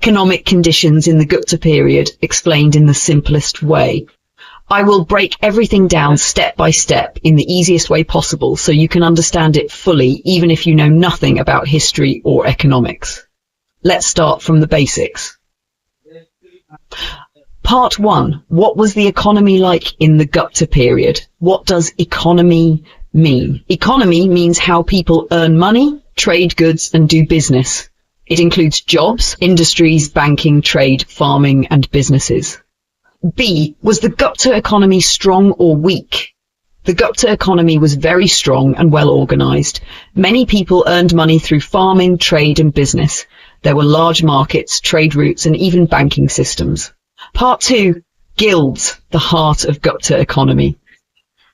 Economic conditions in the Gupta period explained in the simplest way. I will break everything down step by step in the easiest way possible so you can understand it fully even if you know nothing about history or economics. Let's start from the basics. Part 1. What was the economy like in the Gupta period? What does economy mean? Economy means how people earn money, trade goods, and do business. It includes jobs, industries, banking, trade, farming, and businesses. B. Was the Gupta economy strong or weak? The Gupta economy was very strong and well organized. Many people earned money through farming, trade, and business. There were large markets, trade routes, and even banking systems. Part 2. Guilds, the heart of Gupta economy.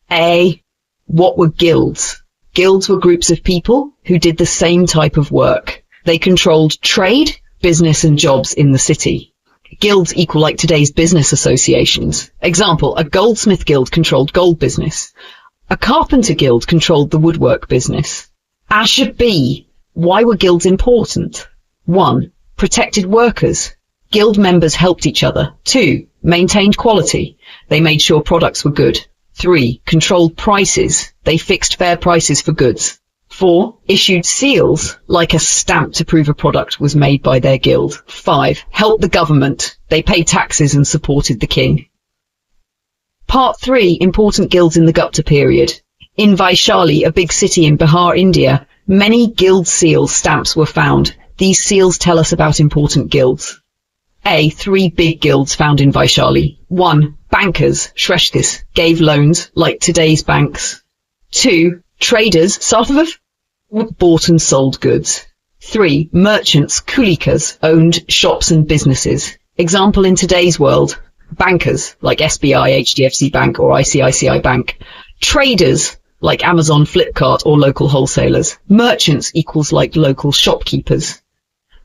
A. What were guilds? Guilds were groups of people who did the same type of work. They controlled trade, business, and jobs in the city. Guilds equal like today's business associations. Example, a goldsmith guild controlled gold business. A carpenter guild controlled the woodwork business. Asher B. Why were guilds important? 1. Protected workers. Guild members helped each other. 2. Maintained quality. They made sure products were good. 3. Controlled prices. They fixed fair prices for goods. 4. Issued seals, like a stamp to prove a product was made by their guild. 5. Helped the government. They paid taxes and supported the king. Part 3. Important guilds in the Gupta period. In Vaishali, a big city in Bihar, India, many guild seal stamps were found. These seals tell us about important guilds. A. 3 big guilds found in Vaishali. 1. Bankers, Shreshkis, gave loans, like today's banks. 2. Traders, Sarthav, bought and sold goods. 3. Merchants, Kulikas, owned shops and businesses. Example in today's world, bankers, like SBI, HDFC Bank or ICICI Bank. Traders, like Amazon, Flipkart or local wholesalers. Merchants equals like local shopkeepers.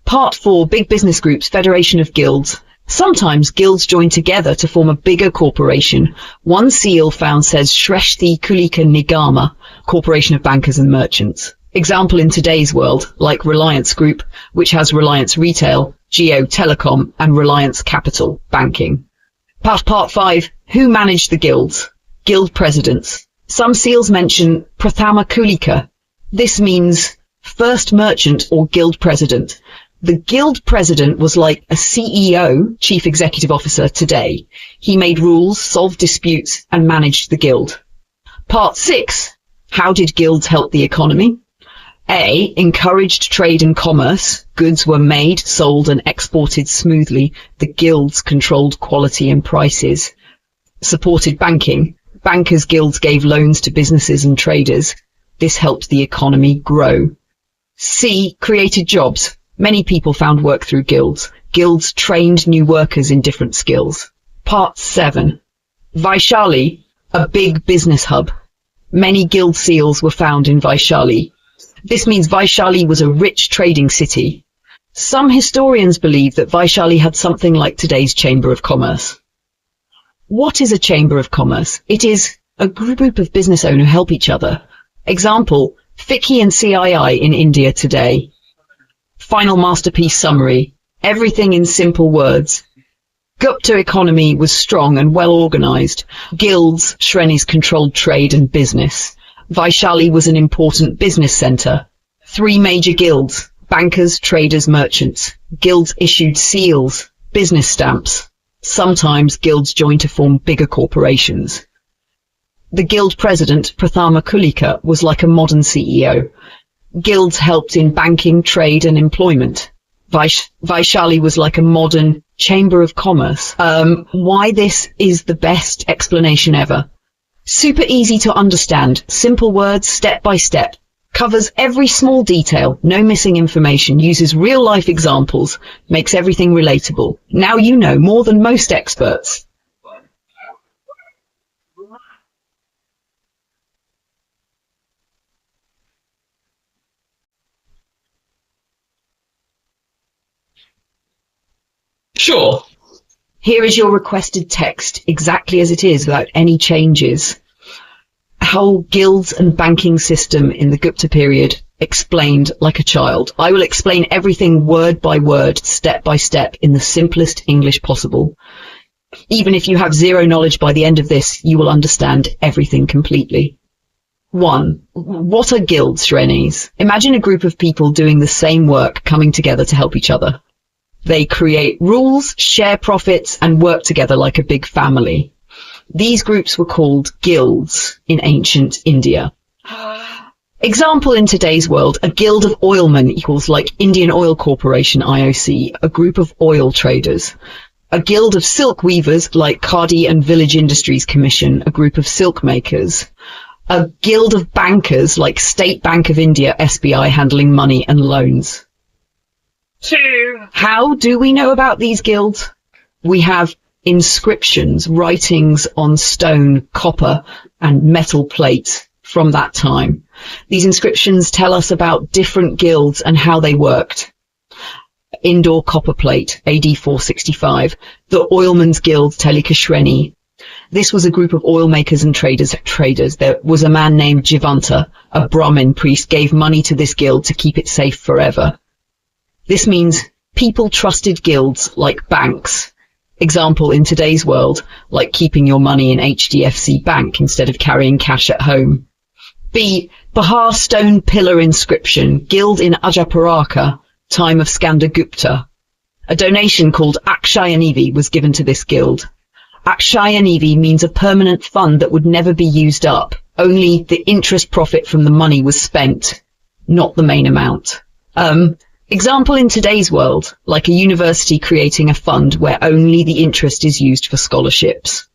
Part 4. Big business groups, federation of guilds. Sometimes guilds join together to form a bigger corporation. One seal found says Shreshti Kulika Nigama, Corporation of Bankers and Merchants. Example in today's world, like Reliance Group, which has Reliance Retail, Jio Telecom, and Reliance Capital, banking. Part 5. Who managed the guilds? Guild presidents. Some seals mention Prathama Kulika. This means first merchant or guild president. The guild president was like a CEO, chief executive officer, today. He made rules, solved disputes, and managed the guild. Part 6. How did guilds help the economy? A. Encouraged trade and commerce. Goods were made, sold, and exported smoothly. The guilds controlled quality and prices. Supported banking. Bankers' guilds gave loans to businesses and traders. This helped the economy grow. C. Created jobs. Many people found work through guilds. Guilds trained new workers in different skills. Part 7. Vaishali, a big business hub. Many guild seals were found in Vaishali. This means Vaishali was a rich trading city. Some historians believe that Vaishali had something like today's Chamber of Commerce. What is a Chamber of Commerce? It is a group of business owners who help each other. Example, FICCI and CII in India today. Final masterpiece summary. Everything in simple words. Gupta economy was strong and well organized. Guilds, Shrenis controlled trade and business. Vaishali was an important business center. 3 major guilds, bankers, traders, merchants. Guilds issued seals, business stamps. Sometimes guilds joined to form bigger corporations. The guild president, Prathama Kulika, was like a modern CEO. Guilds helped in banking, trade, and employment. Vaishali was like a modern Chamber of Commerce. Why this is the best explanation ever. Super easy to understand, simple words, step by step. Covers every small detail, no missing information, uses real-life examples, makes everything relatable. Now you know more than most experts. Sure. Here is your requested text, exactly as it is, without any changes. How guilds and banking system in the Gupta period explained like a child. I will explain everything word by word, step by step, in the simplest English possible. Even if you have zero knowledge by the end of this, you will understand everything completely. 1. What are guilds, Shrenis? Imagine a group of people doing the same work, coming together to help each other. They create rules, share profits, and work together like a big family. These groups were called guilds in ancient India. Example in today's world, a guild of oilmen equals like Indian Oil Corporation IOC, a group of oil traders. A guild of silk weavers like Khadi and Village Industries Commission, a group of silk makers. A guild of bankers like State Bank of India, SBI, handling money and loans. 2. How do we know about these guilds? We have inscriptions, writings on stone, copper, and metal plates from that time. These inscriptions tell us about different guilds and how they worked. Indore copper plate, AD 465, the Oilmen's Guild, Telikashreni. This was a group of oil makers and traders. There was a man named Jivanta, a Brahmin priest, gave money to this guild to keep it safe forever. This means people trusted guilds like banks. Example in today's world, like keeping your money in HDFC Bank instead of carrying cash at home. B. Bihar stone pillar inscription, guild in Ajaparaka, time of Skanda Gupta. A donation called Akshayanivi was given to this guild. Akshayanivi means a permanent fund that would never be used up. Only the interest profit from the money was spent, not the main amount. Example in today's world, like a university creating a fund where only the interest is used for scholarships.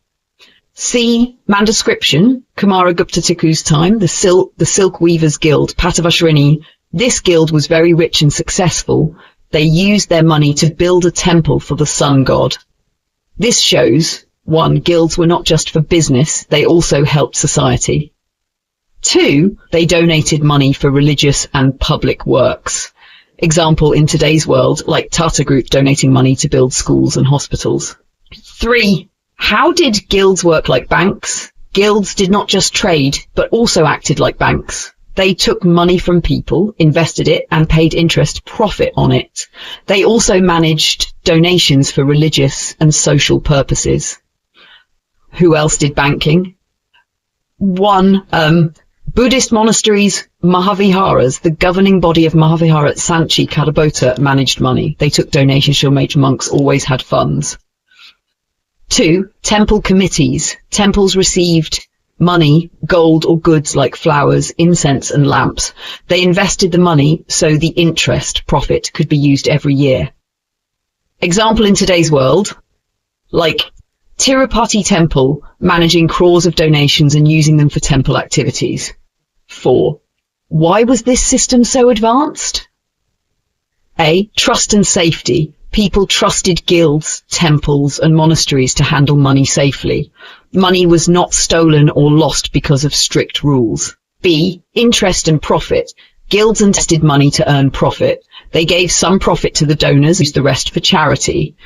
C. Mandascription, Kumara Gupta Tiku's time, the Silk Weavers Guild, Patavashrini. This guild was very rich and successful. They used their money to build a temple for the sun god. This shows, 1. Guilds were not just for business, they also helped society. 2. They donated money for religious and public works. Example in today's world, like Tata Group donating money to build schools and hospitals. 3. How did guilds work like banks? Guilds did not just trade, but also acted like banks. They took money from people, invested it, and paid interest profit on it. They also managed donations for religious and social purposes. Who else did banking? 1. Buddhist monasteries, Mahaviharas, the governing body of Mahavihara at Sanchi, Kadabota, managed money. They took donations, Shilmage monks always had funds. 2. Temple committees. Temples received money, gold or goods like flowers, incense and lamps. They invested the money so the interest profit could be used every year. Example in today's world, like Tirupati Temple, managing crores of donations and using them for temple activities. 4. Why was this system so advanced? A. Trust and safety. People trusted guilds, temples, and monasteries to handle money safely. Money was not stolen or lost because of strict rules. B. Interest and profit. Guilds invested money to earn profit. They gave some profit to the donors, used the rest for charity.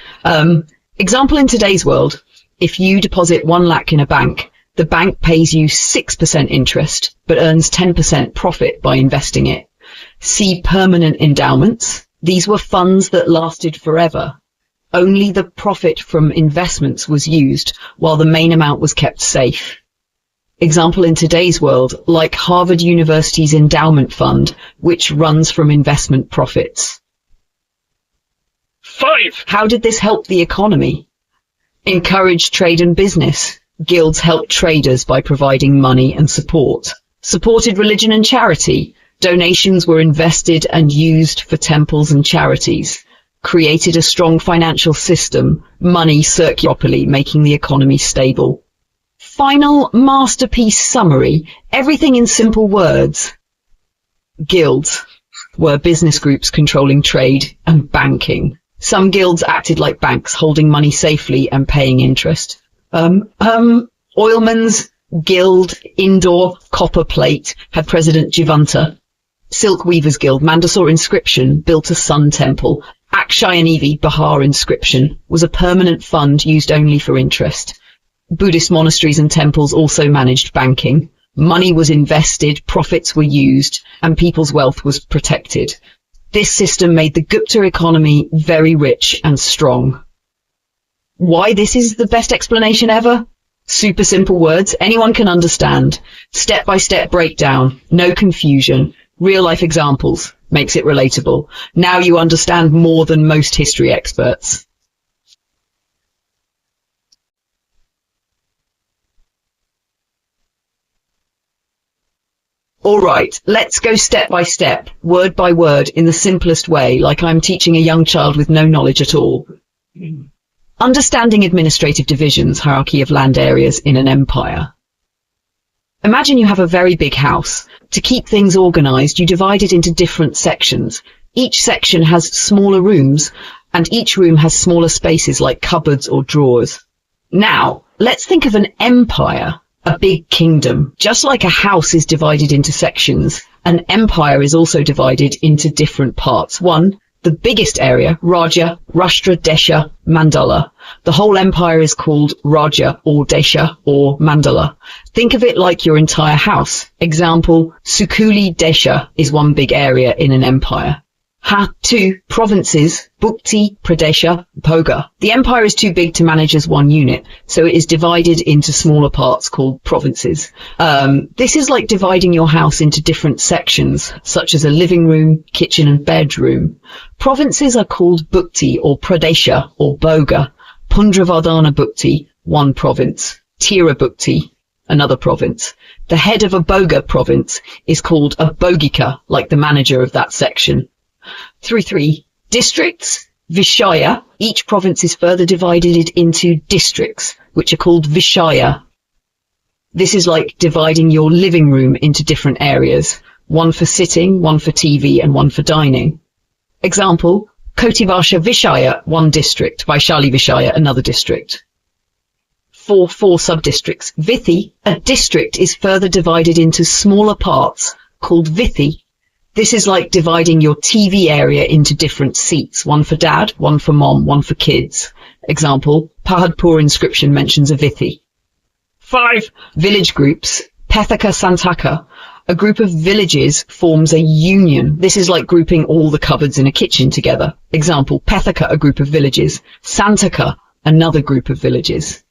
Example in today's world, if you deposit 1 lakh in a bank, the bank pays you 6% interest, but earns 10% profit by investing it. See permanent endowments. These were funds that lasted forever. Only the profit from investments was used, while the main amount was kept safe. Example in today's world, like Harvard University's endowment fund, which runs from investment profits. 5. How did this help the economy? Encouraged trade and business. Guilds helped traders by providing money and support. Supported religion and charity. Donations were invested and used for temples and charities. Created a strong financial system. Money circulated properly, making the economy stable. Final masterpiece summary. Everything in simple words. Guilds were business groups controlling trade and banking. Some guilds acted like banks, holding money safely and paying interest. Oilmen's Guild, Indore, Copper Plate, had President Jivanta. Silk Weavers Guild, Mandsaur inscription, built a sun temple. Akshayanivi, Bihar inscription, was a permanent fund used only for interest. Buddhist monasteries and temples also managed banking. Money was invested, profits were used, and people's wealth was protected. This system made the Gupta economy very rich and strong. Why this is the best explanation ever? Super simple words, anyone can understand. Step-by-step breakdown, no confusion, real-life examples, makes it relatable. Now you understand more than most history experts. Alright, let's go step by step, word by word, in the simplest way, like I'm teaching a young child with no knowledge at all. Understanding administrative divisions, hierarchy of land areas in an empire. Imagine you have a very big house. To keep things organized, you divide it into different sections. Each section has smaller rooms, and each room has smaller spaces like cupboards or drawers. Now, let's think of an empire. A big kingdom. Just like a house is divided into sections, an empire is also divided into different parts. 1. The biggest area, Raja, Rashtra, Desha, Mandala. The whole empire is called Raja or Desha or Mandala. Think of it like your entire house. Example, Sukuli Desha is one big area in an empire. 2. Provinces, Bhukti, Pradesha, Bhoga. The empire is too big to manage as one unit, so it is divided into smaller parts called provinces. This is like dividing your house into different sections, such as a living room, kitchen and bedroom. Provinces are called Bhukti or Pradesha or Bhoga. Pundravardhana Bhukti, one province. Tira Bhukti, another province. The head of a Bhoga province is called a Bhogika, like the manager of that section. 3. Districts, Vishaya. Each province is further divided into districts, which are called Vishaya. This is like dividing your living room into different areas, one for sitting, one for TV, and one for dining. Example, Kotivasha Vishaya, one district, Vaishali Vishaya, another district. 4 sub-districts. Vithi, a district is further divided into smaller parts, called Vithi. This is like dividing your TV area into different seats, one for dad, one for mom, one for kids. Example, Pahadpur inscription mentions a Vithi. 5. Village groups, Pethaka Santaka. A group of villages forms a union. This is like grouping all the cupboards in a kitchen together. Example, Pethaka, a group of villages. Santaka, another group of villages.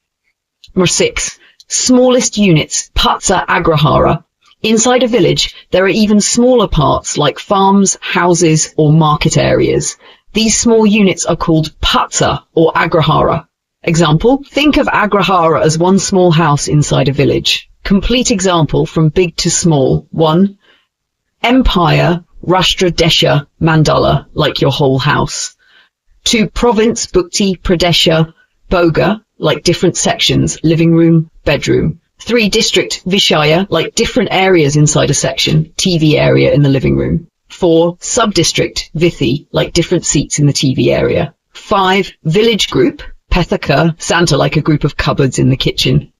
6. Smallest units, Patsa Agrahara. Inside a village, there are even smaller parts like farms, houses, or market areas. These small units are called patsa or agrahara. Example, think of agrahara as one small house inside a village. Complete example from big to small. 1. Empire, Rashtra, Desha, Mandala, like your whole house. 2. Province, Bhukti, Pradesha, Bhoga, like different sections, living room, bedroom. 3. District, Vishaya, like different areas inside a section, TV area in the living room. 4. Sub-district, Vithi, like different seats in the TV area. 5. Village group, Pethaka, Santa, like a group of cupboards in the kitchen.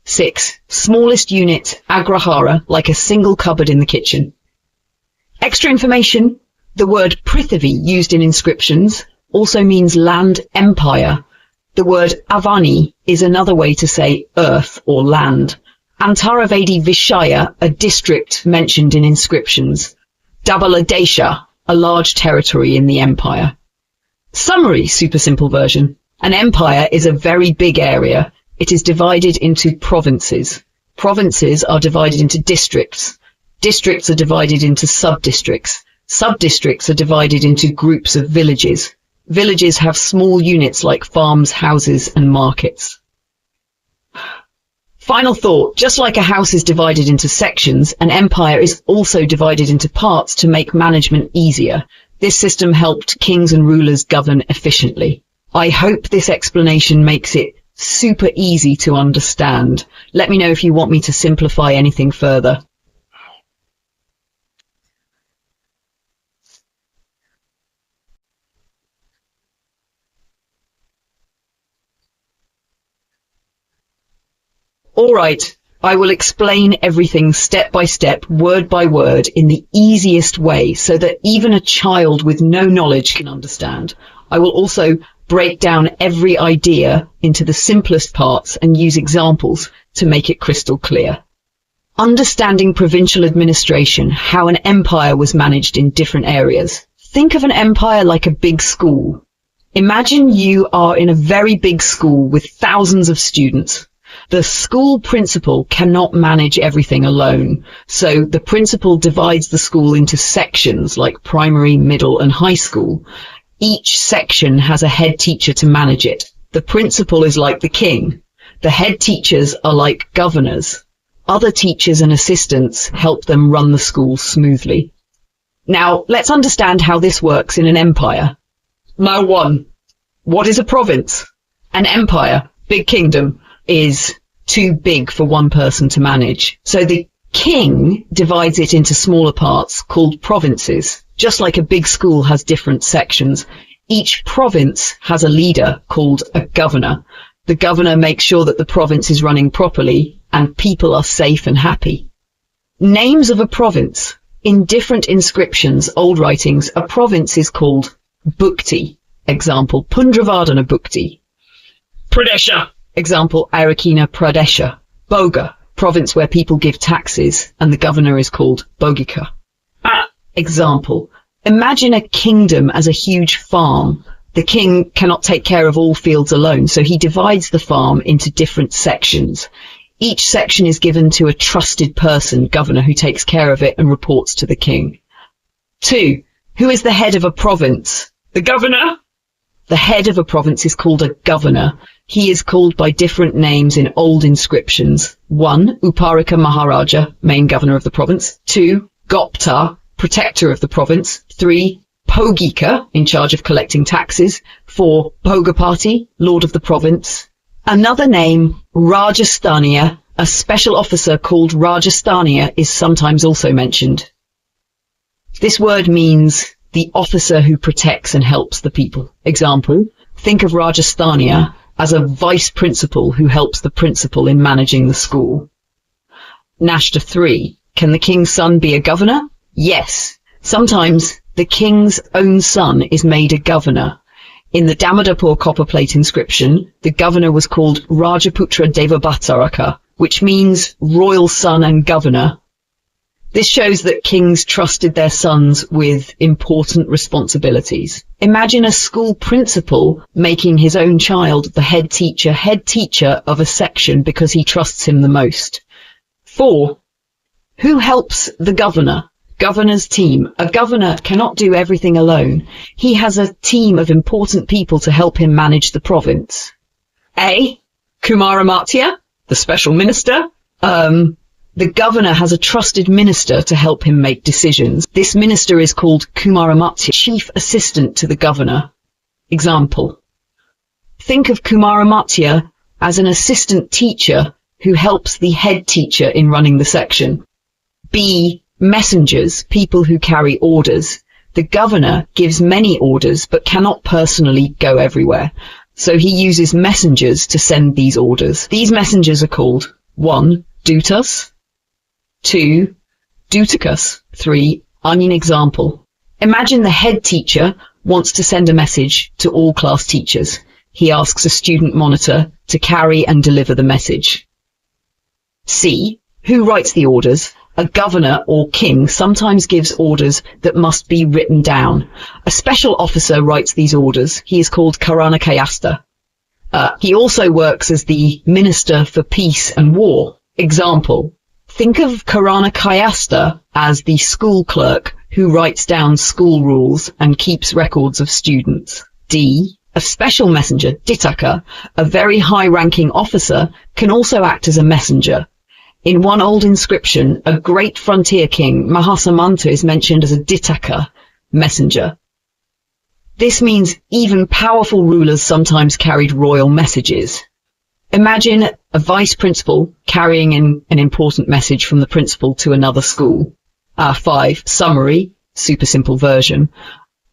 6. Smallest unit, Agrahara, like a single cupboard in the kitchen. Extra information, the word Prithvi used in inscriptions also means land empire. The word Avani is another way to say earth or land. Antaravedi Vishaya, a district mentioned in inscriptions. Dabala Desha, a large territory in the empire. Summary, super simple version. An empire is a very big area. It is divided into provinces. Provinces are divided into districts. Districts are divided into sub-districts. Sub-districts are divided into groups of villages. Villages have small units like farms, houses, and markets. Final thought, just like a house is divided into sections, an empire is also divided into parts to make management easier. This system helped kings and rulers govern efficiently. I hope this explanation makes it super easy to understand. Let me know if you want me to simplify anything further. Alright, I will explain everything step by step, word by word, in the easiest way so that even a child with no knowledge can understand. I will also break down every idea into the simplest parts and use examples to make it crystal clear. Understanding provincial administration, how an empire was managed in different areas. Think of an empire like a big school. Imagine you are in a very big school with thousands of students. The school principal cannot manage everything alone, so the principal divides the school into sections like primary, middle, and high school. Each section has a head teacher to manage it. The principal is like the king. The head teachers are like governors. Other teachers and assistants help them run the school smoothly. Now, let's understand how this works in an empire. Mile 1. What is a province? An empire, big kingdom, is too big for one person to manage. So the king divides it into smaller parts called provinces. Just like a big school has different sections, each province has a leader called a governor. The governor makes sure that the province is running properly and people are safe and happy. Names of a province. In different inscriptions, old writings, a province is called Bukti. Example, Pundravardhana Bukti. Pradesha. Example, Arakina Pradesha. Boga, province where people give taxes, and the governor is called Bogika. Example, imagine a kingdom as a huge farm. The king cannot take care of all fields alone, so he divides the farm into different sections. Each section is given to a trusted person, governor, who takes care of it and reports to the king. 2. Who is the head of a province? The governor. The head of a province is called a governor. He is called by different names in old inscriptions. 1. Uparika Maharaja, main governor of the province. 2. Gupta, protector of the province. 3. Pogika, in charge of collecting taxes. 4. Bhogapati, lord of the province. Another name, Rajasthaniya, a special officer called Rajasthaniya, is sometimes also mentioned. This word means the officer who protects and helps the people. Example, think of Rajasthaniya as a vice principal who helps the principal in managing the school. Nashta 3. Can the king's son be a governor? Yes. Sometimes the king's own son is made a governor. In the Damodar copper plate inscription, the governor was called Rajaputra Devabhataraka, which means royal son and governor. This shows that kings trusted their sons with important responsibilities. Imagine a school principal making his own child the head teacher of a section because he trusts him the most. 4. Who helps the governor? Governor's team. A governor cannot do everything alone. He has a team of important people to help him manage the province. A. Kumaramatya, the special minister. The governor has a trusted minister to help him make decisions. This minister is called Kumaramatya, chief assistant to the governor. Example. Think of Kumaramatya as an assistant teacher who helps the head teacher in running the section. B. Messengers, people who carry orders. The governor gives many orders but cannot personally go everywhere, so he uses messengers to send these orders. These messengers are called 1. Dutas, 2. Dutakas, 3. Onion example. Imagine the head teacher wants to send a message to all class teachers. He asks a student monitor to carry and deliver the message. C. Who writes the orders? A governor or king sometimes gives orders that must be written down. A special officer writes these orders. He is called Karanakayasta. He also works as the Minister for Peace and War. Example. Think of Karanakayasta as the school clerk who writes down school rules and keeps records of students. D. A special messenger, Ditaka, a very high-ranking officer, can also act as a messenger. In one old inscription, a great frontier king, Mahasamanta, is mentioned as a Ditaka, messenger. This means even powerful rulers sometimes carried royal messages. Imagine a vice principal carrying an important message from the principal to another school. 5. Summary, super simple version.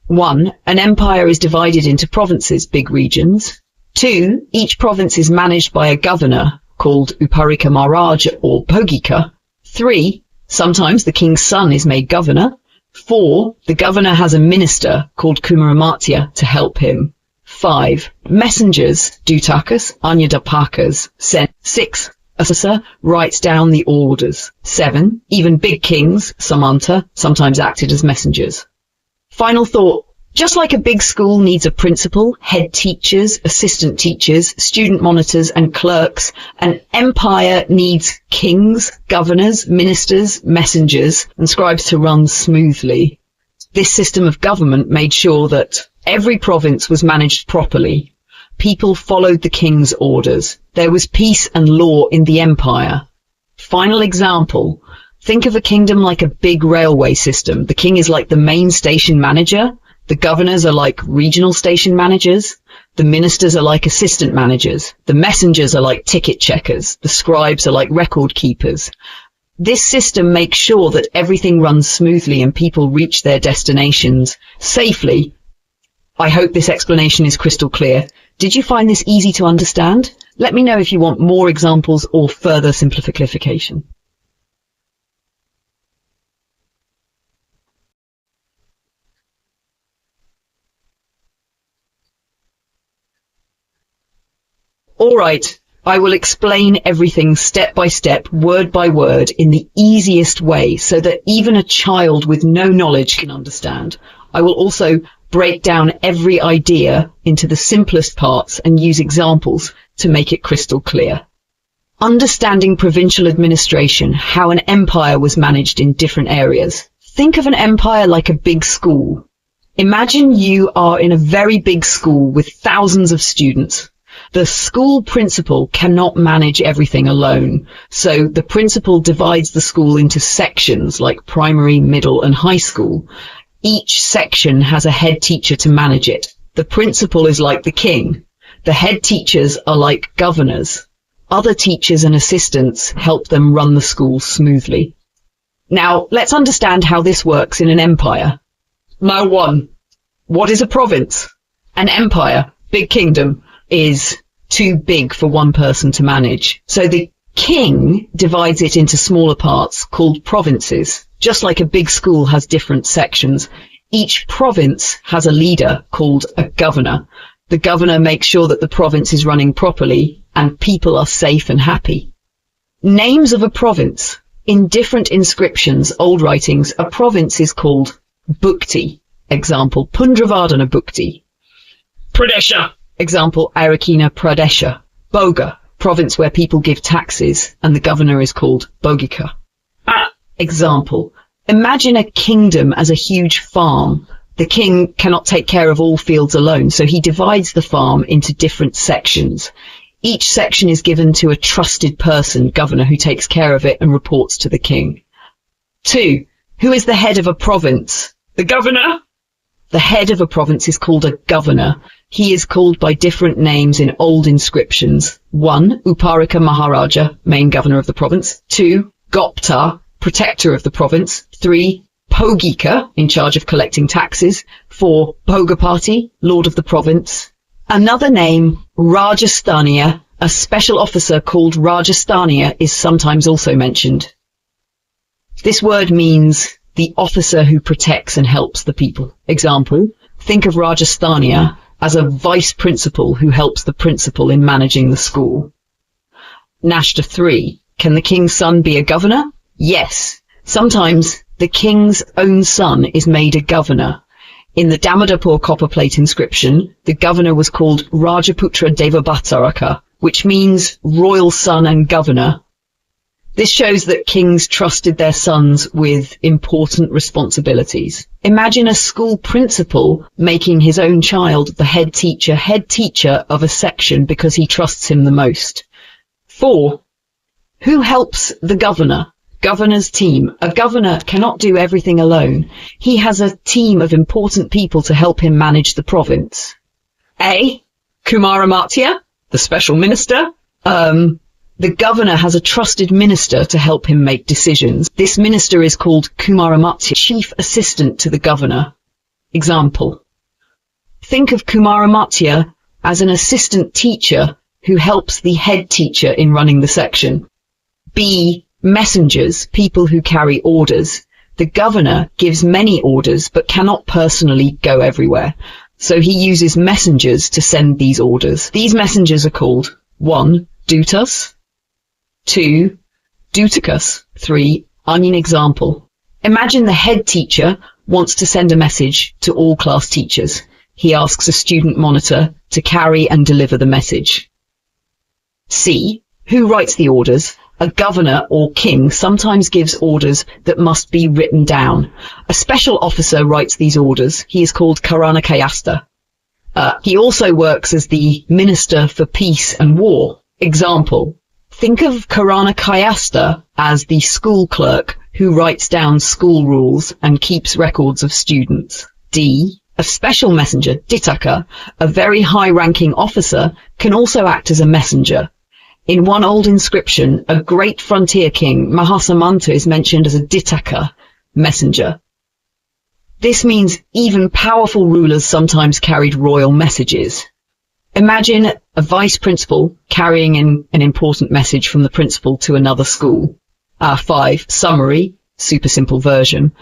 1. An empire is divided into provinces, big regions. 2. Each province is managed by a governor, called Uparika Maharaja or Bhogika. 3. Sometimes the king's son is made governor. 4. The governor has a minister called Kumaramatya to help him. 5. Messengers, Dutakas, Anyadapakas, sent. 6. officer writes down the orders. 7. Even big kings, Samanta, sometimes acted as messengers. Final thought. Just like a big school needs a principal, head teachers, assistant teachers, student monitors, and clerks, an empire needs kings, governors, ministers, messengers, and scribes to run smoothly. This system of government made sure that every province was managed properly. People followed the king's orders. There was peace and law in the empire. Final example. Think of a kingdom like a big railway system. The king is like the main station manager. The governors are like regional station managers. The ministers are like assistant managers. The messengers are like ticket checkers. The scribes are like record keepers. This system makes sure that everything runs smoothly and people reach their destinations safely. I hope this explanation is crystal clear. Did you find this easy to understand? Let me know if you want more examples or further simplification. Alright, I will explain everything step by step, word by word, in the easiest way so that even a child with no knowledge can understand. I will also break down every idea into the simplest parts and use examples to make it crystal clear. Understanding provincial administration, how an empire was managed in different areas. Think of an empire like a big school. Imagine you are in a very big school with thousands of students. The school principal cannot manage everything alone, so the principal divides the school into sections like primary, middle, and high school. Each section has a head teacher to manage it. The principal is like the king. The head teachers are like governors. Other teachers and assistants help them run the school smoothly. Now, let's understand how this works in an empire. Now 1. What is a province? An empire, big kingdom, is too big for one person to manage. So the king divides it into smaller parts called provinces. Just like a big school has different sections, each province has a leader called a governor. The governor makes sure that the province is running properly and people are safe and happy. Names of a province. In different inscriptions, old writings, a province is called Bukti. Example, Pundravardhana Bukti. Pradesha. Example, Arakina Pradesha. Boga, province where people give taxes, and the governor is called Bogika. Example, imagine a kingdom as a huge farm. The king cannot take care of all fields alone, so he divides the farm into different sections. Each section is given to a trusted person, governor, who takes care of it and reports to the king. 2. Who is the head of a province? The governor. The head of a province is called a governor. He is called by different names in old inscriptions. 1. Uparika Maharaja, main governor of the province. 2. Gupta, protector of the province. 3. Bogika, in charge of collecting taxes. 4. Bhogapati, lord of the province. Another name, Rajasthaniya, a special officer called Rajasthaniya, is sometimes also mentioned. This word means the officer who protects and helps the people. Example, think of Rajasthaniya as a vice principal who helps the principal in managing the school. Nashta 3. Can the king's son be a governor? Yes. Sometimes the king's own son is made a governor. In the Damodarpur copper plate inscription, the governor was called Rajaputra Devabhataraka, which means royal son and governor. This shows that kings trusted their sons with important responsibilities. Imagine a school principal making his own child the head teacher of a section because he trusts him the most. 4. Who helps the governor? Governor's team. A governor cannot do everything alone. He has a team of important people to help him manage the province. A. Kumaramartya, the special minister. The governor has a trusted minister to help him make decisions. This minister is called Kumaramartya, chief assistant to the governor. Example. Think of Kumaramartya as an assistant teacher who helps the head teacher in running the section. B. Messengers, people who carry orders. The governor gives many orders but cannot personally go everywhere, so he uses messengers to send these orders. These messengers are called 1. Dutas. 2. Deuticus. 3. Onion example. Imagine the head teacher wants to send a message to all class teachers. He asks a student monitor to carry and deliver the message. C. Who writes the orders? A governor or king sometimes gives orders that must be written down. A special officer writes these orders. He is called Karanakayasta. He also works as the Minister for Peace and War. Example. Think of Karanakayasta as the school clerk who writes down school rules and keeps records of students. D. A special messenger, Ditaka, a very high-ranking officer, can also act as a messenger. In one old inscription, a great frontier king, Mahasamanta, is mentioned as a Ditaka, messenger. This means even powerful rulers sometimes carried royal messages. Imagine a vice principal carrying in an important message from the principal to another school. 5. Summary, super simple version.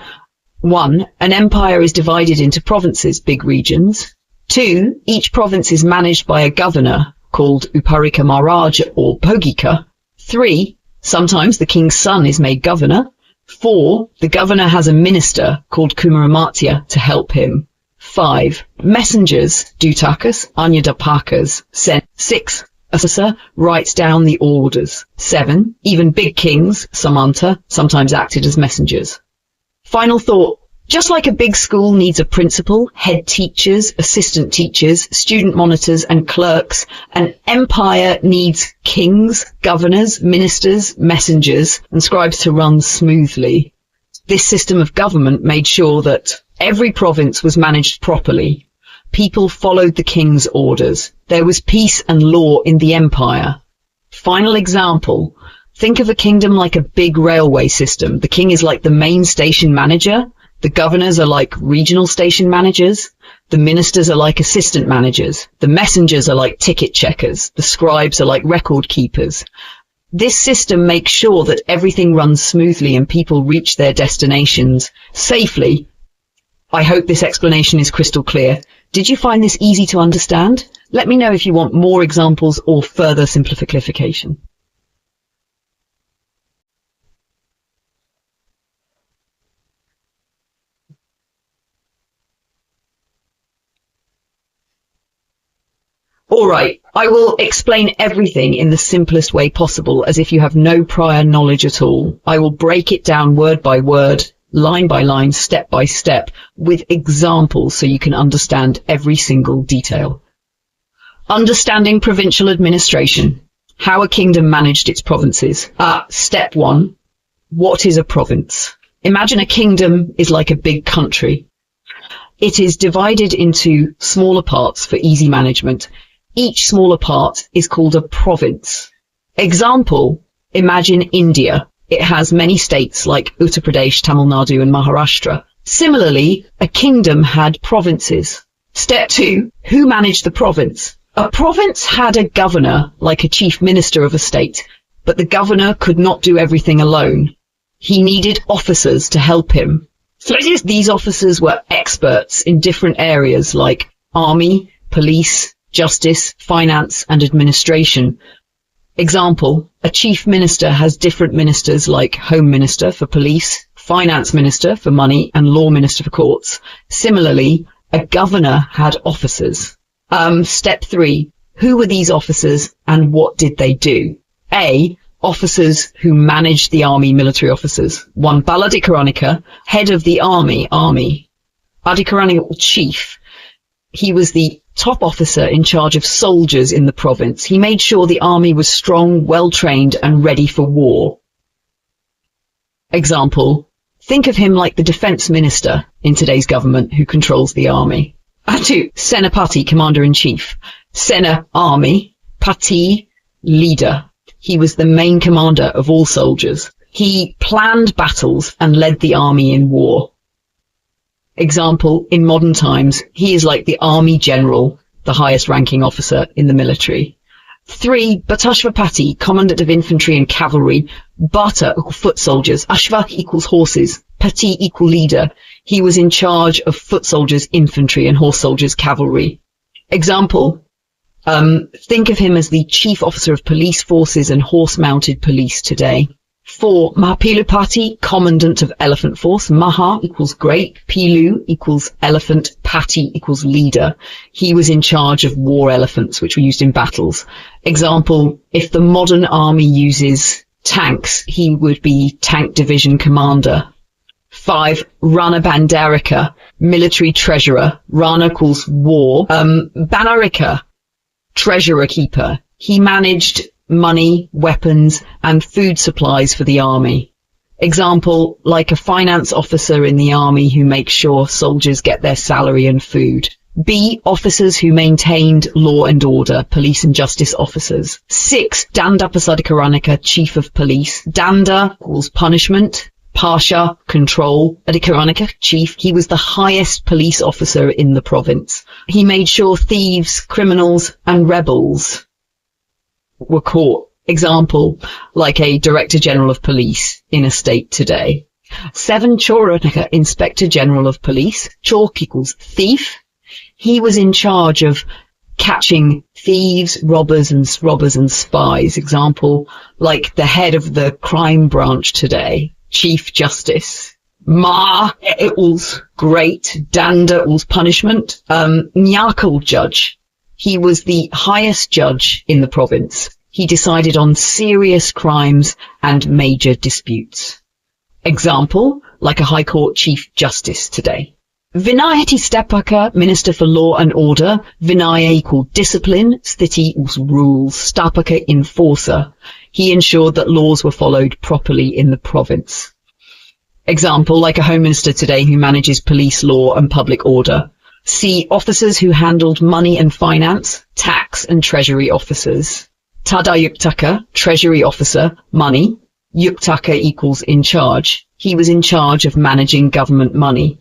1. An empire is divided into provinces, big regions. 2. Each province is managed by a governor, called Uparika Maharaja or Bhogika. 3. Sometimes the king's son is made governor. 4. The governor has a minister called Kumaramatya to help him. 5. Messengers, Dutakas, Anyadapakas, sent. 6. Officer writes down the orders. 7. Even big kings, Samanta, sometimes acted as messengers. Final thought. Just like a big school needs a principal, head teachers, assistant teachers, student monitors, and clerks, an empire needs kings, governors, ministers, messengers, and scribes to run smoothly. This system of government made sure that every province was managed properly. People followed the king's orders. There was peace and law in the empire. Final example. Think of a kingdom like a big railway system. The king is like the main station manager. The governors are like regional station managers. The ministers are like assistant managers. The messengers are like ticket checkers. The scribes are like record keepers. This system makes sure that everything runs smoothly and people reach their destinations safely. I hope this explanation is crystal clear. Did you find this easy to understand? Let me know if you want more examples or further simplification. Alright, I will explain everything in the simplest way possible as if you have no prior knowledge at all. I will break it down word by word, line by line, step by step, with examples so you can understand every single detail. Understanding provincial administration. How a kingdom managed its provinces. Step 1. What is a province? Imagine a kingdom is like a big country. It is divided into smaller parts for easy management. Each smaller part is called a province. Example, imagine India. It has many states like Uttar Pradesh, Tamil Nadu and Maharashtra. Similarly, a kingdom had provinces. Step 2. Who managed the province? A province had a governor, like a chief minister of a state, but the governor could not do everything alone. He needed officers to help him. These officers were experts in different areas like army, police, justice, finance and administration. Example, a chief minister has different ministers like home minister for police, finance minister for money and law minister for courts. Similarly, a governor had officers. Step 3. Who were these officers and what did they do? A. Officers who managed the army, military officers. 1. Baladikaranika, head of the army. Adikaranika, chief. He was the top officer in charge of soldiers in the province. He made sure the army was strong, well-trained and ready for war. Example, think of him like the defense minister in today's government who controls the army. 2. Senapati, commander-in-chief. Sena, army. Pati, leader. He was the main commander of all soldiers. He planned battles and led the army in war. Example, in modern times, he is like the army general, the highest ranking officer in the military. 3. Batashvapati, commandant of infantry and cavalry. Bata equals foot soldiers. Ashva equals horses. Pati equal leader. He was in charge of foot soldiers, infantry and horse soldiers, cavalry. Example, Think of him as the chief officer of police forces and horse-mounted police today. 4. Mahapilupati, commandant of elephant force. Maha equals great, Pilu equals elephant, Pati equals leader. He was in charge of war elephants, which were used in battles. Example, if the modern army uses tanks, he would be tank division commander. 5. Rana Bandarika, military treasurer. Rana equals war. Banarika, treasurer keeper. He managed money, weapons, and food supplies for the army. Example, like a finance officer in the army who makes sure soldiers get their salary and food. B. Officers who maintained law and order, police and justice officers. 6. Danda Pasadikaranika, chief of police. Danda equals punishment. Pasha, control. Adhikaranika, chief. He was the highest police officer in the province. He made sure thieves, criminals, and rebels were caught. Example, like a Director General of Police in a state today. 7. Choranika, Inspector General of Police. Chork equals thief. He was in charge of catching thieves, robbers and spies. Example, like the head of the crime branch today. Chief Justice. Ma equals great. Danda equals punishment. Nyakal judge. He was the highest judge in the province. He decided on serious crimes and major disputes. Example, like a High Court Chief Justice today. Vinayati Stapaka, Minister for Law and Order. Vinaya equals discipline. Sthiti equals rules. Stapaka, enforcer. He ensured that laws were followed properly in the province. Example, like a Home Minister today who manages police, law and public order. C. Officers who handled money and finance, tax and treasury officers. Tadayuktaka, treasury officer, money. Yuktaka equals in charge. He was in charge of managing government money.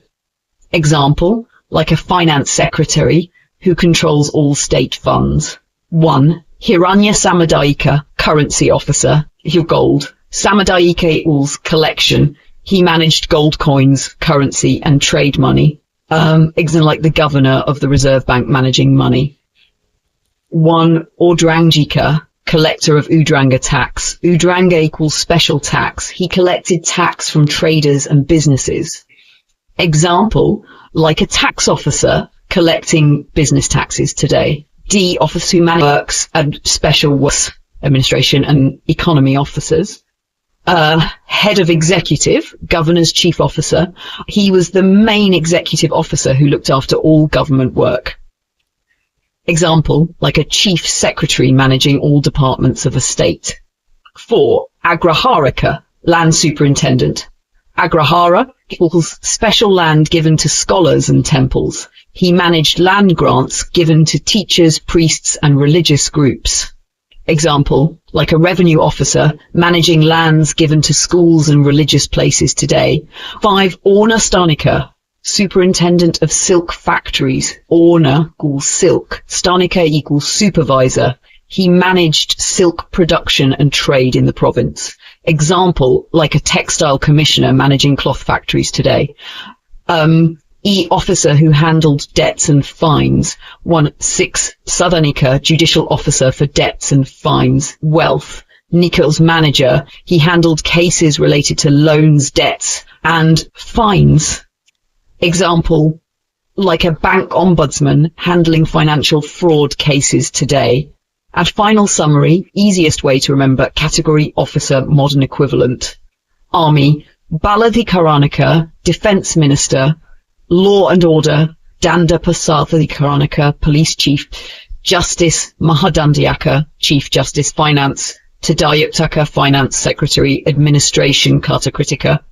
Example, like a finance secretary who controls all state funds. 1. Hiranya Samadayika, currency officer, your gold. Samadayika equals collection. He managed gold coins, currency and trade money. Example, like the governor of the Reserve Bank managing money. 1. Udrangjika, collector of Udranga tax. Udranga equals special tax. He collected tax from traders and businesses. Example, like a tax officer collecting business taxes today. D. Officer who works and special works, administration and economy officers. Head of executive, governor's chief officer. He was the main executive officer who looked after all government work. Example, like a chief secretary managing all departments of a state. 4. Agraharika, land superintendent. Agrahara equals special land given to scholars and temples. He managed land grants given to teachers, priests and religious groups. Example, like a revenue officer managing lands given to schools and religious places today. 5. Orna Stanika, superintendent of silk factories. Orna equals silk. Stanika equals supervisor. He managed silk production and trade in the province. Example, like a textile commissioner managing cloth factories today. E. Officer who handled debts and fines. 1. 6. Sadanika, judicial officer for debts and fines. Wealth. Nikhil's manager. He handled cases related to loans, debts, and fines. Example, like a bank ombudsman handling financial fraud cases today. And final summary, easiest way to remember, category officer, modern equivalent. Army, Baladhikaranika, defense minister. Law and order, Danda Pasadikaranika, police chief. Justice, Mahadandiaka, chief justice. Finance, Tadayuktaka, finance secretary. Administration, Kata Kritika.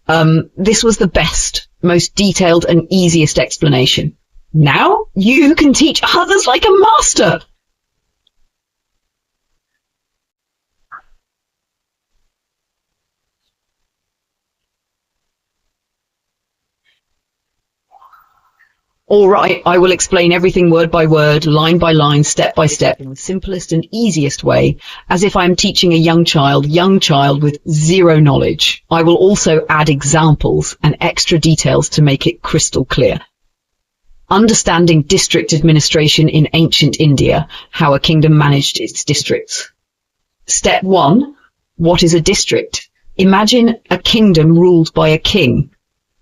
This was the best, most detailed and easiest explanation. Now you can teach others like a master. All right, I will explain everything word by word, line by line, step by step, in the simplest and easiest way, as if I am teaching a young child with zero knowledge. I will also add examples and extra details to make it crystal clear. Understanding district administration in ancient India, how a kingdom managed its districts. Step 1. What is a district? Imagine a kingdom ruled by a king.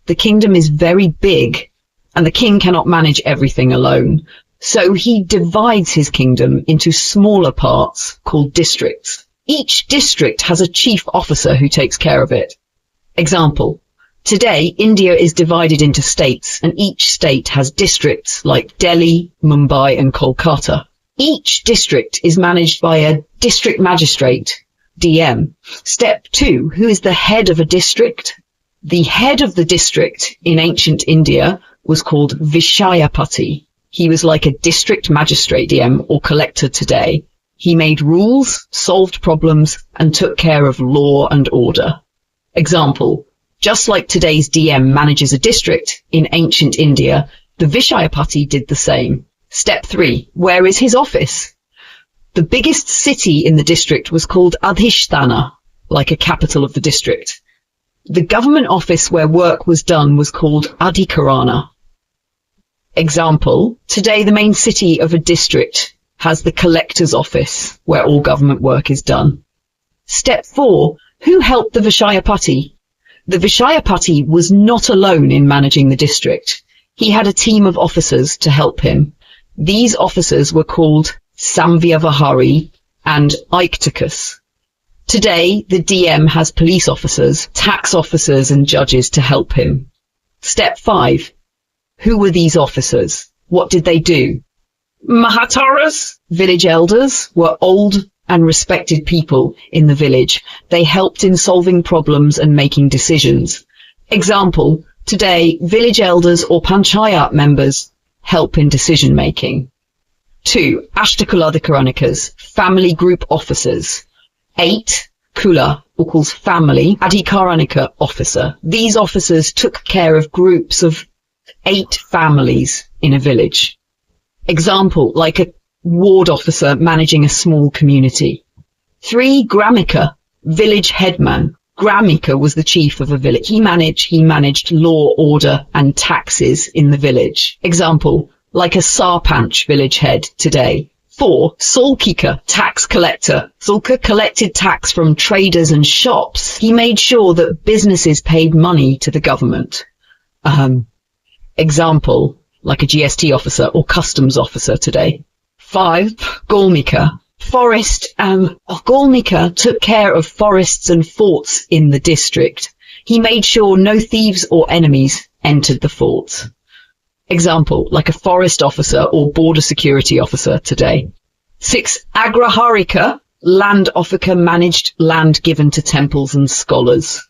The kingdom is very big, and the king cannot manage everything alone. So he divides his kingdom into smaller parts called districts. Each district has a chief officer who takes care of it. Example. Today, India is divided into states, and each state has districts like Delhi, Mumbai, and Kolkata. Each district is managed by a district magistrate, DM. Step 2. Who is the head of a district? The head of the district in ancient India was called Vishayapati. He was like a district magistrate, DM, or collector today. He made rules, solved problems, and took care of law and order. Example. Just like today's DM manages a district, in ancient India, the Vishayapati did the same. Step 3. Where is his office? The biggest city in the district was called Adhisthana, like a capital of the district. The government office where work was done was called Adhikarana. Example. Today the main city of a district has the collector's office, where all government work is done. Step 4. Who helped the Vishayapati? The Vishayapati was not alone in managing the district. He had a team of officers to help him. These officers were called Samvyavahari and Aiktakas. Today, the DM has police officers, tax officers, and judges to help him. Step 5. Who were these officers? What did they do? Mahataras, village elders, were old and respected people in the village. They helped in solving problems and making decisions. Example, today, village elders or panchayat members help in decision-making. 2. Ashtakuladhikaranikas, family group officers. 8. Kula equals family, Adhikaranika officer. These officers took care of groups of 8 families in a village. Example, like a ward officer managing a small community. 3. Gramika, village headman. Gramika was the chief of a village. He managed law, order, and taxes in the village. Example, like a sarpanch, village head today. 4. Sulkika, tax collector. Sulka collected tax from traders and shops. He made sure that businesses paid money to the government. Example, like a GST officer or customs officer today. 5. Golmika, forest. Golmika took care of forests and forts in the district. He made sure no thieves or enemies entered the forts. Example, like a forest officer or border security officer today. 6. Agraharika, land officer, managed land given to temples and scholars.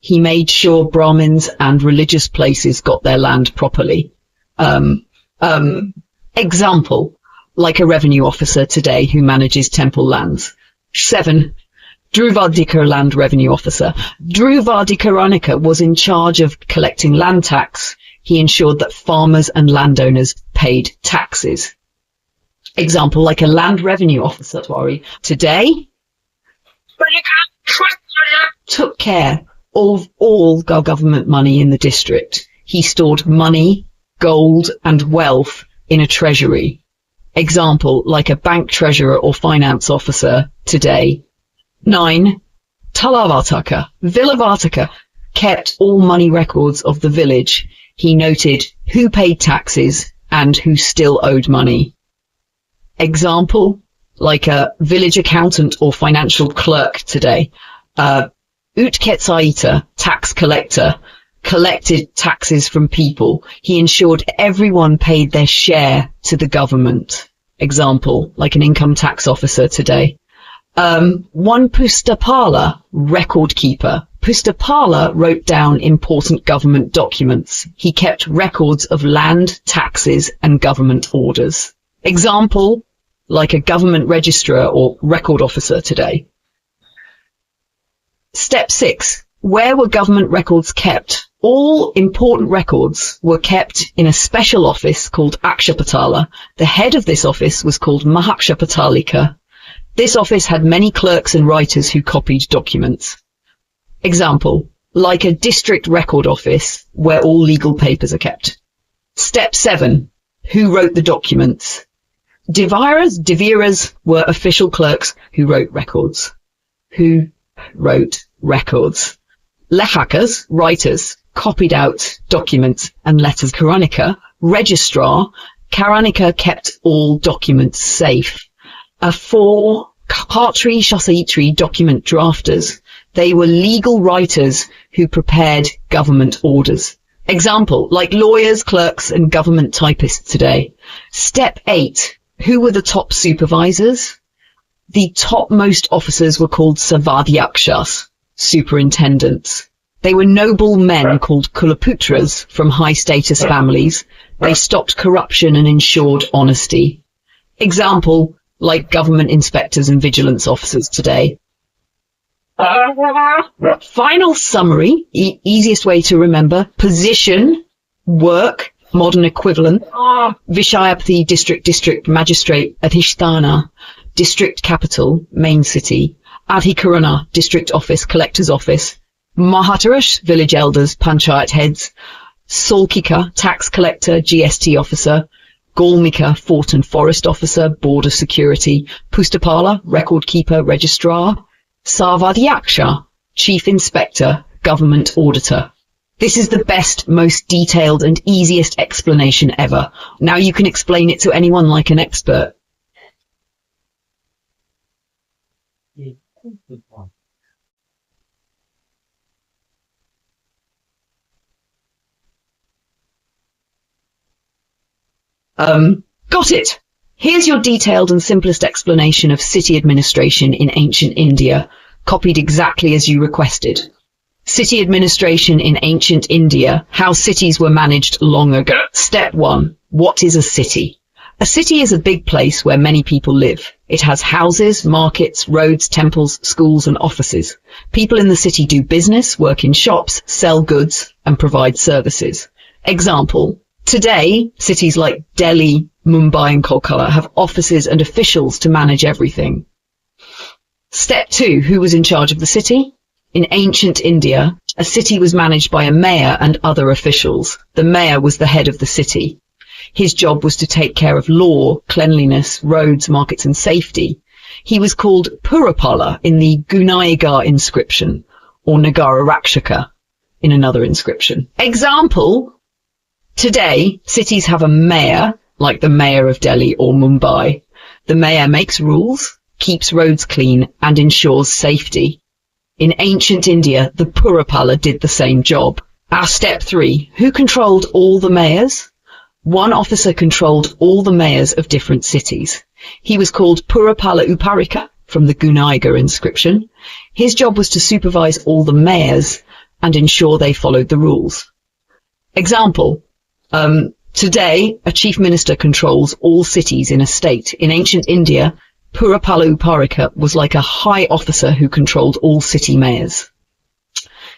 He made sure Brahmins and religious places got their land properly. Example, like a revenue officer today who manages temple lands. 7. Druvadikar, land revenue officer. Druvadikaranika was in charge of collecting land tax. He ensured that farmers and landowners paid taxes. Example, like a land revenue officer today took care of all government money in the district. He stored money, gold, and wealth in a treasury. Example, like a bank treasurer or finance officer today. 9. Talavartaka, Villavartaka, kept all money records of the village. He noted who paid taxes and who still owed money. Example, like a village accountant or financial clerk today. Utketsaita, tax collector, collected taxes from people. He ensured everyone paid their share to the government. Example, like an income tax officer today. 1. Pustapala, record keeper. Pustapala wrote down important government documents. He kept records of land, taxes, and government orders. Example, like a government registrar or record officer today. Step 6. Where were government records kept? All important records were kept in a special office called Akshapatala. The head of this office was called Mahakshapatalika. This office had many clerks and writers who copied documents. Example, like a district record office where all legal papers are kept. Step 7. Who wrote the documents? Deviras were official clerks who wrote records. Who wrote records? Lechakas, writers, copied out documents and letters. Karanika, registrar. Karanika kept all documents safe. Partri Shasaitri, document drafters. They were legal writers who prepared government orders. Example, like lawyers, clerks, and government typists today. Step 8. Who were the top supervisors? The topmost officers were called Savadhyakshas, superintendents. They were noble men called Kulaputras from high-status families. They stopped corruption and ensured honesty. Example, like government inspectors and vigilance officers today. Final summary, easiest way to remember: position, work, modern equivalent, Vishayapati, district, magistrate, Adhisthana, district capital, main city, Adhikarana, district office, collector's office, Mahatarash, village elders, panchayat heads, Solkika, tax collector, GST officer, Golmika, fort and forest officer, border security, Pustapala, record keeper, registrar, Savadhyaksha, chief inspector, government auditor. This is the best, most detailed and easiest explanation ever. Now you can explain it to anyone like an expert. Got it. Here's your detailed and simplest explanation of city administration in ancient India, copied exactly as you requested. City administration in ancient India, how cities were managed long ago. Step 1. What is a city? A city is a big place where many people live. It has houses, markets, roads, temples, schools, and offices. People in the city do business, work in shops, sell goods, and provide services. Example. Today, cities like Delhi, Mumbai, and Kolkata have offices and officials to manage everything. Step 2. Who was in charge of the city? In ancient India, a city was managed by a mayor and other officials. The mayor was the head of the city. His job was to take care of law, cleanliness, roads, markets, and safety. He was called Purapala in the Gunaigar inscription, or Nagara Rakshaka in another inscription. Example. Today, cities have a mayor, like the mayor of Delhi or Mumbai. The mayor makes rules, keeps roads clean, and ensures safety. In ancient India, the Purapala did the same job. Step 3. Who controlled all the mayors? One officer controlled all the mayors of different cities. He was called Purapala Uparika from the Gunaigar inscription. His job was to supervise all the mayors and ensure they followed the rules. Example. Today, a chief minister controls all cities in a state. In ancient India, Purapala Uparika was like a high officer who controlled all city mayors.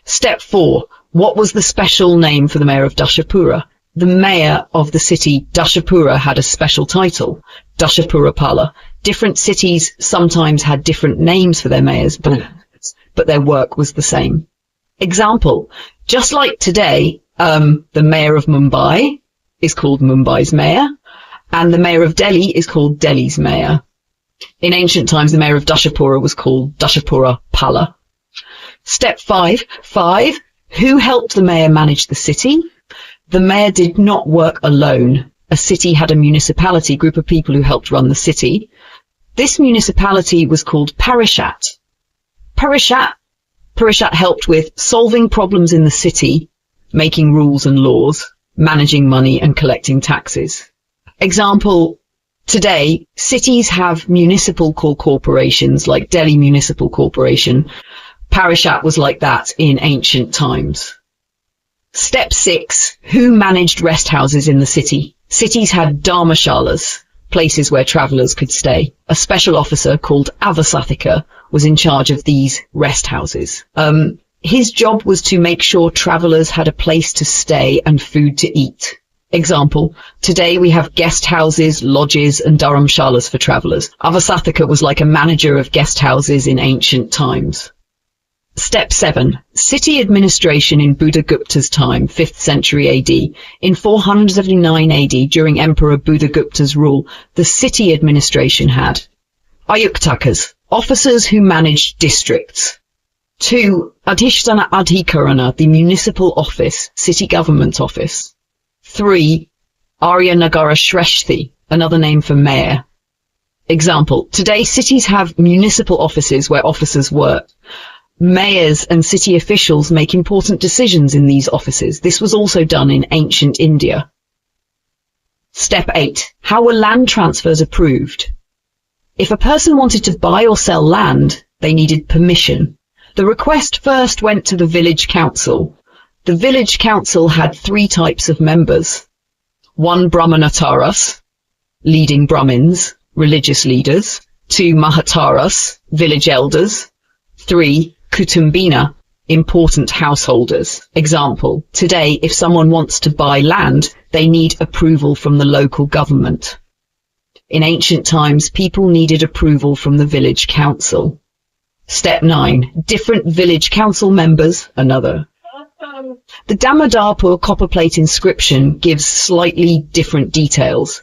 Step 4. What was the special name for the mayor of Dashapura? The mayor of the city Dashapura had a special title, Dashapurapala. Different cities sometimes had different names for their mayors, but their work was the same. Example. Just like today, the mayor of Mumbai is called Mumbai's mayor, and the mayor of Delhi is called Delhi's mayor. In ancient times, the mayor of Dashapura was called Dashapura Pala. Step 5. Who helped the mayor manage the city? The mayor did not work alone. A city had a municipality group of people who helped run the city. This municipality was called Parishat. Parishat helped with solving problems in the city, making rules and laws, managing money and collecting taxes. Example, today, cities have municipal corporations like Delhi Municipal Corporation. Parishat was like that in ancient times. Step 6. Who managed rest houses in the city? Cities had dharmashalas, places where travellers could stay. A special officer called Avasathika was in charge of these rest houses. His job was to make sure travellers had a place to stay and food to eat. Example, today we have guest houses, lodges and dharamshalas for travellers. Avasathika was like a manager of guest houses in ancient times. Step 7. City administration in Buddha-Gupta's time, 5th century AD. In 479 AD, during Emperor Buddha-Gupta's rule, the city administration had Ayuktakas, officers who managed districts. 2. Adhisthana Adhikarana, the municipal office, city government office. 3. Arya Nagara Shreshthi, another name for mayor. Example, today cities have municipal offices where officers work. Mayors and city officials make important decisions in these offices. This was also done in ancient India. Step 8. How were land transfers approved? If a person wanted to buy or sell land, they needed permission. The request first went to the village council. The village council had 3 types of members. 1. Brahmanataras, leading Brahmins, religious leaders. 2. Mahataras, village elders. 3. Kutumbina, important householders. Example, today if someone wants to buy land, they need approval from the local government. In ancient times, people needed approval from the village council. Step 9. Different village council members, another. The Damodarpur copper plate inscription gives slightly different details.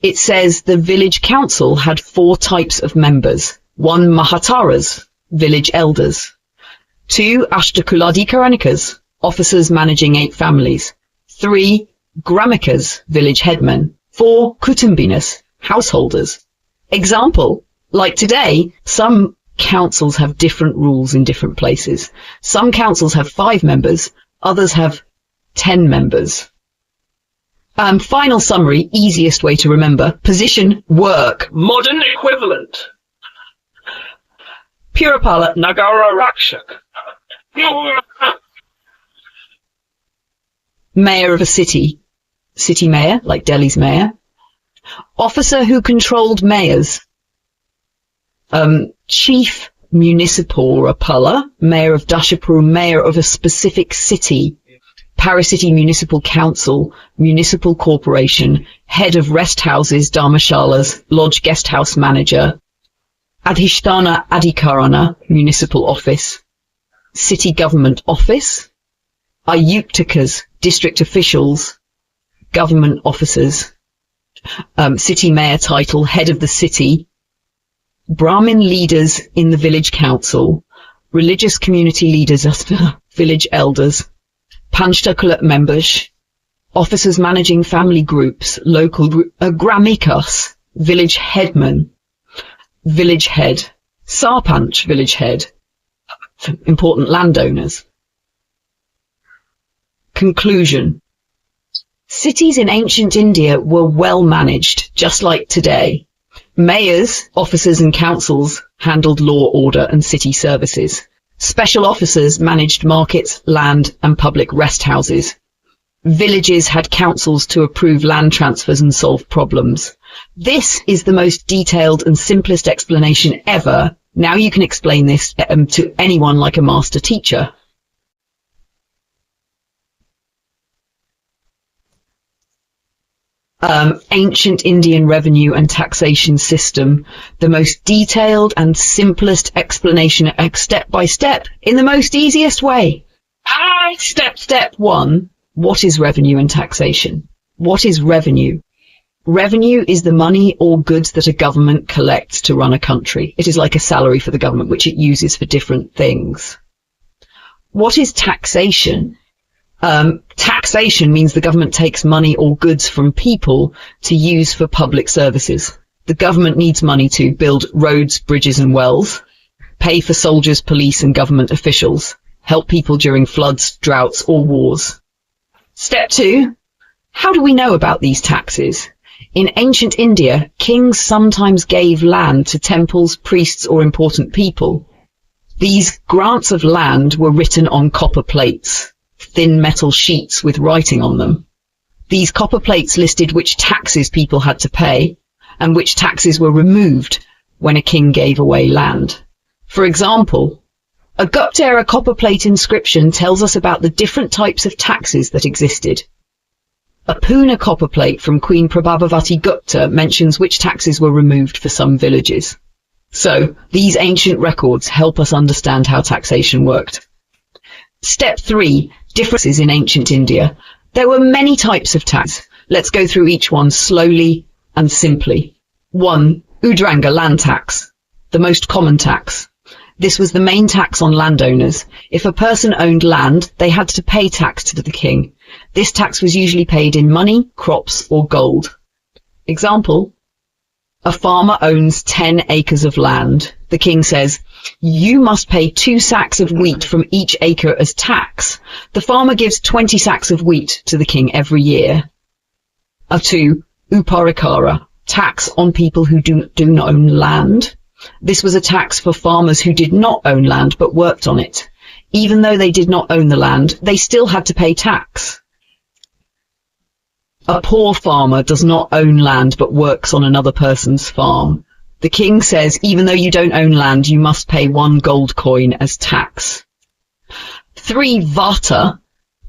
It says the village council had 4 types of members. 1. Mahataras, village elders. 2. Ashtakuladhikaranikas, officers managing 8 families. 3. Gramikas, village headmen. 4. Kutumbinas, householders. Example, like today, some councils have different rules in different places. Some councils have 5 members, others have 10 members. Final summary, easiest way to remember. Position, work. Modern equivalent. Purapala, Nagara Rakshak. mayor of a city. City mayor, like Delhi's mayor. Officer who controlled mayors. Chief Municipal mayor of Dashapur, mayor of a specific city. Paracity Municipal Council, Municipal Corporation, head of rest houses, dharmashalas, lodge guest house manager. Adhisthana Adhikarana, municipal office. City government office. Ayuktakas, district officials, government officers. City mayor title, head of the city. Brahmin leaders in the village council. Religious community leaders, village elders. Panchtakula members. Officers managing family groups, local gramikas, village headman. Village head. Sarpanch, village head. Important landowners. Conclusion. Cities in ancient India were well managed, just like today. Mayors, officers and councils handled law, order and city services. Special officers managed markets, land and public rest houses. Villages had councils to approve land transfers and solve problems. This is the most detailed and simplest explanation ever. Now you can explain this to anyone like a master teacher. Ancient Indian revenue and taxation system, the most detailed and simplest explanation, step by step, in the most easiest way. Step 1. What is revenue and taxation? What is revenue? Revenue is the money or goods that a government collects to run a country. It is like a salary for the government, which it uses for different things. What is taxation? Taxation means the government takes money or goods from people to use for public services. The government needs money to build roads, bridges and wells, pay for soldiers, police and government officials, help people during floods, droughts or wars. Step 2. How do we know about these taxes? In ancient India, kings sometimes gave land to temples, priests or important people. These grants of land were written on copper plates, thin metal sheets with writing on them. These copper plates listed which taxes people had to pay and which taxes were removed when a king gave away land. For example, a Gupta-era copper plate inscription tells us about the different types of taxes that existed. A Pune copper plate from Queen Prabhavati Gupta mentions which taxes were removed for some villages. So, these ancient records help us understand how taxation worked. Step 3. Differences in ancient India. There were many types of tax. Let's go through each one slowly and simply. 1. Udranga land tax. The most common tax. This was the main tax on landowners. If a person owned land, they had to pay tax to the king. This tax was usually paid in money, crops, or gold. Example: a farmer owns 10 acres of land. The king says, you must pay 2 sacks of wheat from each acre as tax. The farmer gives 20 sacks of wheat to the king every year. 2. Uparikara, tax on people who do not own land. This was a tax for farmers who did not own land but worked on it. Even though they did not own the land, they still had to pay tax. A poor farmer does not own land but works on another person's farm. The king says, even though you don't own land, you must pay 1 gold coin as tax. 3. Vata,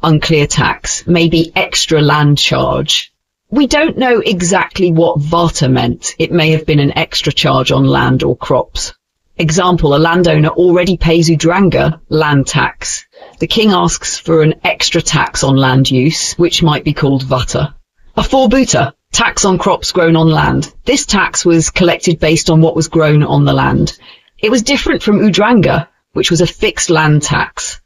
unclear tax, may be extra land charge. We don't know exactly what vata meant. It may have been an extra charge on land or crops. Example, a landowner already pays Udranga land tax. The king asks for an extra tax on land use, which might be called vata. A 4. Bhuta, tax on crops grown on land. This tax was collected based on what was grown on the land. It was different from Udranga, which was a fixed land tax.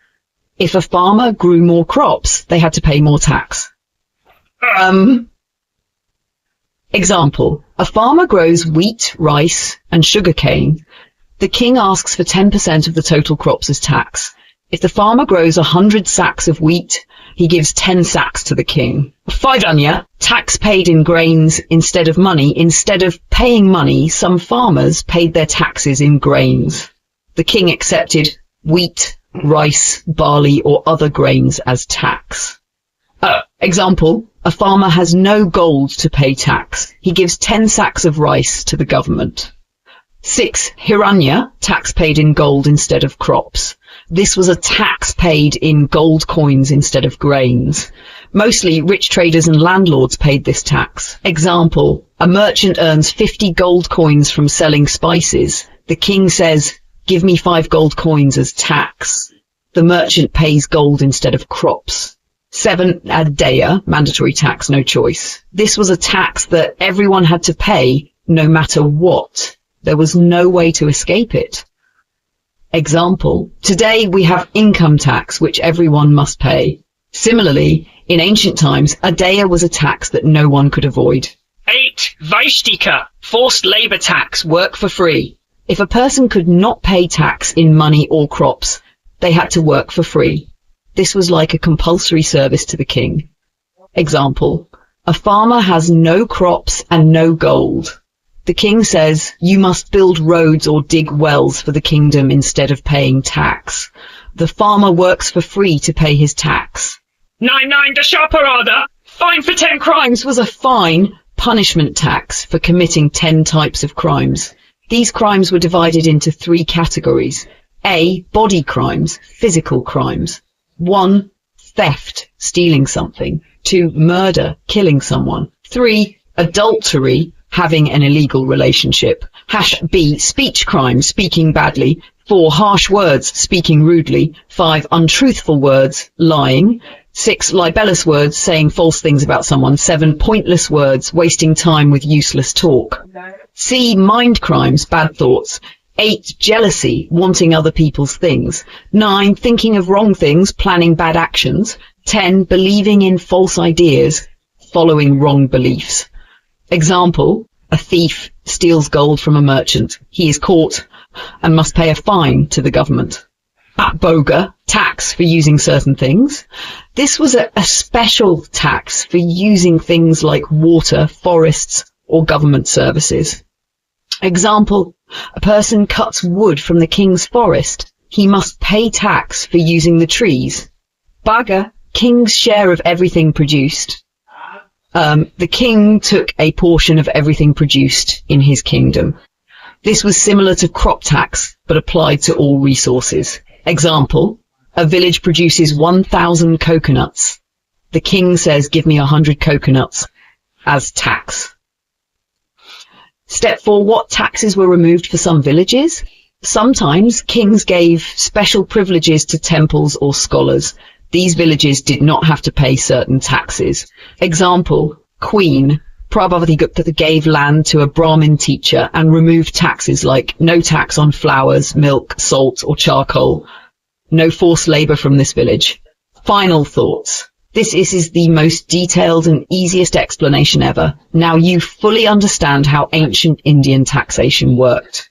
If a farmer grew more crops, they had to pay more tax. Example, a farmer grows wheat, rice, and sugarcane. The king asks for 10% of the total crops as tax. If the farmer grows 100 sacks of wheat, he gives 10 sacks to the king. 5. Anya, tax paid in grains instead of money. Instead of paying money, some farmers paid their taxes in grains. The king accepted wheat, rice, barley, or other grains as tax. Example, a farmer has no gold to pay tax. He gives 10 sacks of rice to the government. 6. Hiranya, tax paid in gold instead of crops. This was a tax paid in gold coins instead of grains. Mostly rich traders and landlords paid this tax. Example, a merchant earns 50 gold coins from selling spices. The king says, give me 5 gold coins as tax. The merchant pays gold instead of crops. 7. Adeya, mandatory tax, no choice. This was a tax that everyone had to pay no matter what. There was no way to escape it. Example, today we have income tax, which everyone must pay. Similarly, in ancient times, adeya was a tax that no one could avoid. 8. Vaishtika, forced labor tax. Work for free. If a person could not pay tax in money or crops, they had to work for free. This was like a compulsory service to the king. Example, a farmer has no crops and no gold. The king says, you must build roads or dig wells for the kingdom instead of paying tax. The farmer works for free to pay his tax. 9. Dashaparada, fine for 10 crimes. Crimes was a fine, punishment tax for committing 10 types of crimes. These crimes were divided into 3 categories. A. Body crimes, physical crimes. 1. Theft, stealing something. 2. Murder, killing someone. 3. Adultery, having an illegal relationship. B. Speech crimes, speaking badly. 4. Harsh words, speaking rudely. 5. Untruthful words, lying. 6. Libelous words, saying false things about someone. 7. Pointless words, wasting time with useless talk. C. Mind crimes, bad thoughts. 8. Jealousy, wanting other people's things. 9. Thinking of wrong things, planning bad actions. 10. Believing in false ideas, following wrong beliefs. Example, a thief steals gold from a merchant. He is caught and must pay a fine to the government. Bhoga, tax for using certain things. This was a special tax for using things like water, forests, or government services. Example, a person cuts wood from the king's forest. He must pay tax for using the trees. Bhaga, king's share of everything produced. The king took a portion of everything produced in his kingdom. This was similar to crop tax, but applied to all resources. Example, a village produces 1,000 coconuts. The king says, give me 100 coconuts as tax. Step 4. What taxes were removed for some villages? Sometimes kings gave special privileges to temples or scholars. These villages did not have to pay certain taxes. Example, Queen Prabhavati Gupta gave land to a Brahmin teacher and removed taxes like no tax on flowers, milk, salt or charcoal. No forced labour from this village. Final thoughts. This is the most detailed and easiest explanation ever. Now you fully understand how ancient Indian taxation worked.